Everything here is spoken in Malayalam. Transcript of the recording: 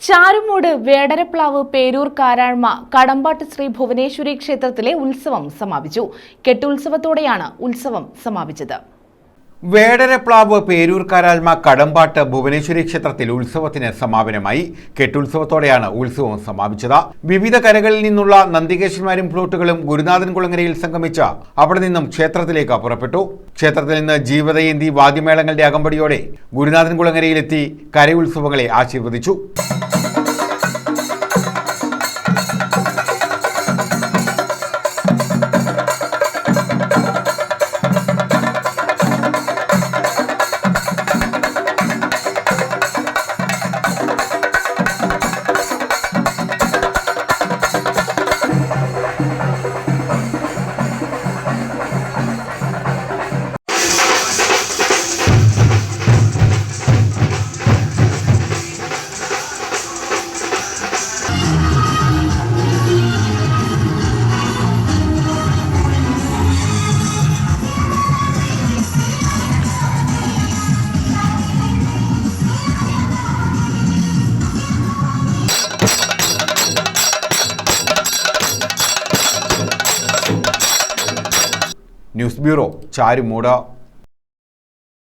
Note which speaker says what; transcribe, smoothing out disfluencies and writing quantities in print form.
Speaker 1: ചാരുമൂട് വേടരപ്ലാവ് പേരൂർ കാരാഴ്മ കടമ്പാട്ട് ശ്രീ ഭുവനേശ്വരി ക്ഷേത്രത്തിലെ ഉത്സവം സമാപിച്ചു. കെട്ടുത്സവത്തോടെയാണ് ഉത്സവം സമാപിച്ചത്.
Speaker 2: വേടരപ്ലാവ് പേരൂർ കാരാഴ്മ കടമ്പാട്ട് ഭുവനേശ്വരി ക്ഷേത്രത്തിൽ ഉത്സവത്തിന് സമാപനമായി. കെട്ടുത്സവത്തോടെയാണ് ഉത്സവം സമാപിച്ചത്. വിവിധ കരകളിൽ നിന്നുള്ള നന്ദികേശന്മാരും ഫ്ലോട്ടുകളും ഗുരുനാഥൻ കുളങ്ങരയിൽ സംഗമിച്ച് അവിടെ നിന്നും ക്ഷേത്രത്തിലേക്ക് പുറപ്പെട്ടു. ക്ഷേത്രത്തിൽ നിന്ന് ജീവതയേന്തി വാദ്യമേളങ്ങളുടെ അകമ്പടിയോടെ ഗുരുനാഥൻ കുളങ്ങരയിലെത്തി കരയുത്സവങ്ങളെ ആശീർവദിച്ചു. News bureau, Charummood.